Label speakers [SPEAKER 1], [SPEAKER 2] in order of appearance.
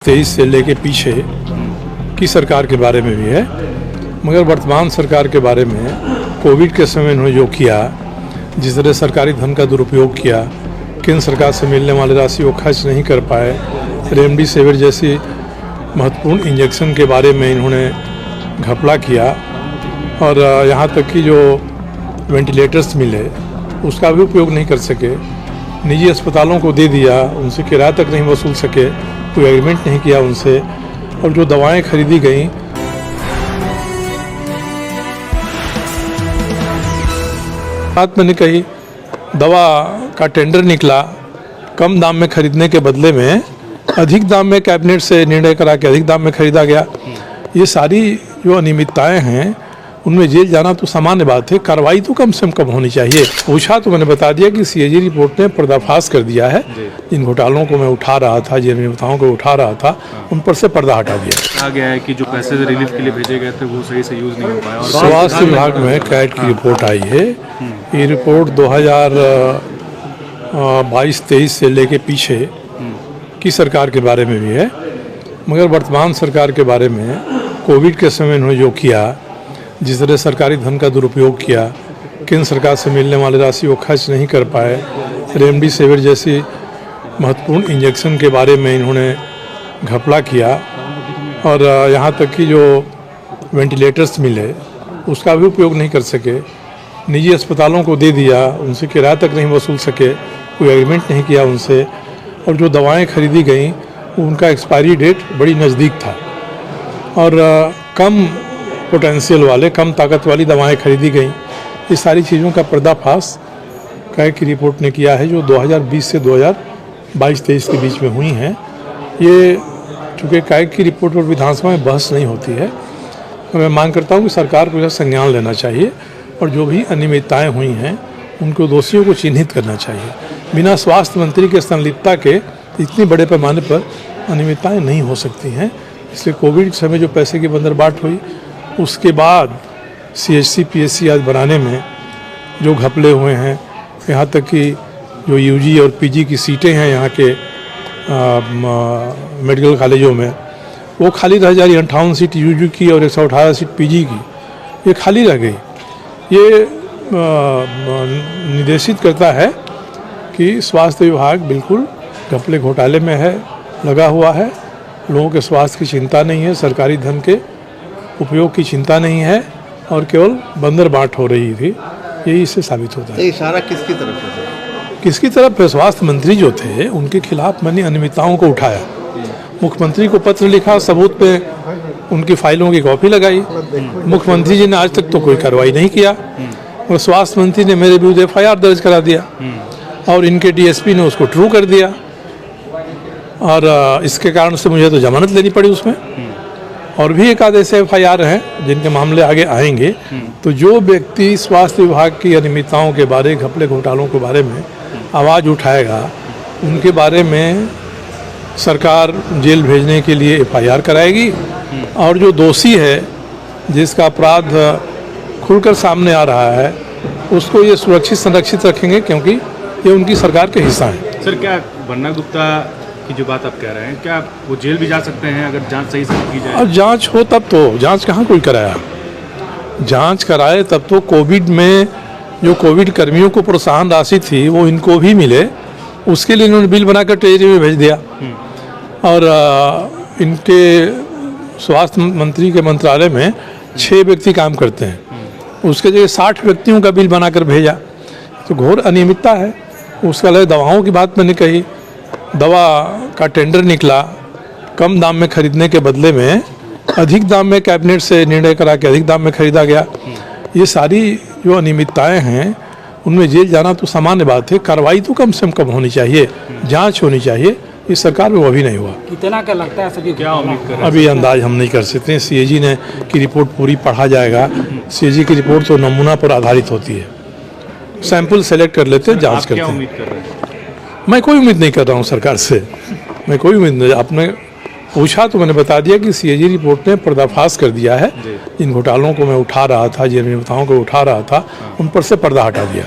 [SPEAKER 1] 23 से लेके पीछे की सरकार के बारे में भी है, मगर वर्तमान सरकार के बारे में कोविड के समय इन्होंने जो किया, जिस तरह सरकारी धन का दुरुपयोग किया, केंद्र सरकार से मिलने वाली राशि को खर्च नहीं कर पाए, रेमडेसिविर जैसी महत्वपूर्ण इंजेक्शन के बारे में इन्होंने घपला किया और यहाँ तक कि जो वेंटिलेटर्स मिले उसका भी उपयोग नहीं कर सके, निजी अस्पतालों को दे दिया, उनसे किराया तक नहीं वसूल सके, कोई एग्रीमेंट नहीं किया उनसे, और जो दवाएं खरीदी गई बात मैंने कही, दवा का टेंडर निकला, कम दाम में खरीदने के बदले में अधिक दाम में कैबिनेट से निर्णय करा के अधिक दाम में खरीदा गया। ये सारी जो अनियमितताएं हैं उनमें जेल जाना तो सामान्य बात है, कार्रवाई तो कम से कम होनी चाहिए। पूछा तो मैंने बता दिया कि सीएजी रिपोर्ट ने पर्दाफाश कर दिया है। जिन घोटालों को मैं उठा रहा था, जिन अनियमितताओं को उठा रहा था, उन पर से पर्दा हटा दिया।
[SPEAKER 2] कहा गया है कि जो पैसे रिलीफ के लिए भेजे गए थे वो सही से यूज नहीं हो पाया।
[SPEAKER 1] स्वास्थ्य विभाग में कैट की रिपोर्ट आई है। ये रिपोर्ट 2022-23 से लेके पीछे की सरकार के बारे में भी है, मगर वर्तमान सरकार के बारे में कोविड के समय इन्होंने जो किया, जिस तरह सरकारी धन का दुरुपयोग किया, केंद्र सरकार से मिलने वाली राशि को खर्च नहीं कर पाए, रेमडेसिविर जैसी महत्वपूर्ण इंजेक्शन के बारे में इन्होंने घपला किया और यहाँ तक कि जो वेंटिलेटर्स मिले उसका भी उपयोग नहीं कर सके, निजी अस्पतालों को दे दिया, उनसे किराया तक नहीं वसूल सके, कोई एग्रीमेंट नहीं किया उनसे, और जो दवाएं खरीदी गई उनका एक्सपायरी डेट बड़ी नज़दीक था और कम पोटेंशियल वाले, कम ताकत वाली दवाएं खरीदी गई। ये सारी चीज़ों का पर्दाफाश कैट की रिपोर्ट ने किया है, जो 2020 से 2022-23 के बीच में हुई हैं। ये चूँकि कैट की रिपोर्ट पर विधानसभा में बहस नहीं होती है, तो मैं मांग करता हूँ कि सरकार को इसका संज्ञान लेना चाहिए और जो भी अनियमितताएँ हुई हैं उनको दोषियों को चिन्हित करना चाहिए। बिना स्वास्थ्य मंत्री के संलिप्तता के इतने बड़े पैमाने पर अनियमितताएँ नहीं हो सकती हैं। इसलिए कोविड के समय जो पैसे की बंदरबाट हुई, उसके बाद CHC PHC आज बनाने में जो घपले हुए हैं, यहाँ तक कि जो UG और PG की सीटें हैं यहाँ के मेडिकल कॉलेजों में, वो खाली रह जा रही। 58 सीट UG की और 118 सीट PG की ये खाली रह गई। ये निर्देशित करता है कि स्वास्थ्य विभाग बिल्कुल घपले घोटाले में है, लगा हुआ है। लोगों के स्वास्थ्य की चिंता नहीं है, सरकारी धन के उपयोग की चिंता नहीं है और केवल बंदरबाट हो रही थी। यही इससे साबित होता है।
[SPEAKER 3] इशारा किसकी तरफ है?
[SPEAKER 1] किसकी तरफ है? स्वास्थ्य मंत्री जो थे उनके खिलाफ मैंने अनियमितताओं को उठाया, मुख्यमंत्री को पत्र लिखा, सबूत पे उनकी फाइलों की कॉपी लगाई। मुख्यमंत्री जी ने आज तक तो कोई कार्रवाई नहीं किया और स्वास्थ्य मंत्री ने मेरे विरुद्ध FIR दर्ज करा दिया और इनके DSP ने उसको ट्रू कर दिया और इसके कारण से मुझे तो जमानत लेनी पड़ी उसमें। और भी एक आध ऐसे FIR हैं जिनके मामले आगे आएंगे। तो जो व्यक्ति स्वास्थ्य विभाग की अनियमितताओं के बारे, घपले घोटालों के बारे में आवाज़ उठाएगा, उनके बारे में सरकार जेल भेजने के लिए FIR कराएगी और जो दोषी है, जिसका अपराध खुलकर सामने आ रहा है, उसको ये सुरक्षित संरक्षित रखेंगे क्योंकि ये उनकी सरकार के हिस्सा है।
[SPEAKER 2] सर, क्या बन्ना गुप्ता की जो बात आप कह रहे हैं, क्या वो जेल भी जा सकते हैं अगर जांच सही से की जाए?
[SPEAKER 1] और जांच हो तब तो। जांच कहाँ कोई कराया? जांच कराए तब तो। कोविड में जो कोविड कर्मियों को प्रोत्साहन राशि थी वो इनको भी मिले, उसके लिए इन्होंने बिल बनाकर ट्रेजरी में भेज दिया और इनके स्वास्थ्य मंत्री के मंत्रालय में 6 व्यक्ति काम करते हैं, उसके जगह 60 व्यक्तियों का बिल बनाकर भेजा। तो घोर अनियमितता है। उसके अलावा दवाओं की बात मैंने कही, दवा का टेंडर निकला, कम दाम में खरीदने के बदले में अधिक दाम में कैबिनेट से निर्णय करा के अधिक दाम में खरीदा गया। ये सारी जो अनियमितताएं हैं उनमें जेल जाना तो सामान्य बात है, कार्रवाई तो कम से कम होनी चाहिए, जांच होनी चाहिए। इस सरकार में वो भी नहीं हुआ।
[SPEAKER 4] कितना का लगता है सभी?
[SPEAKER 2] क्या उम्मीद कर रहे हैं?
[SPEAKER 1] अभी अंदाज हम नहीं कर सकते। CAG ने की रिपोर्ट पूरी पढ़ा जाएगा। CAG की रिपोर्ट तो नमूना पर आधारित होती है, सैंपल सेलेक्ट कर लेते हैं, जाँच करते हैं।
[SPEAKER 2] उम्मीद कर रहे हैं?
[SPEAKER 1] मैं कोई उम्मीद नहीं कर रहा हूँ सरकार से, मैं कोई उम्मीद नहीं। आपने पूछा तो मैंने बता दिया कि CAG रिपोर्ट ने पर्दाफाश कर दिया है। जिन घोटालों को मैं उठा रहा था, जिन अनियमितताओं को उठा रहा था, उन पर से पर्दा हटा दिया।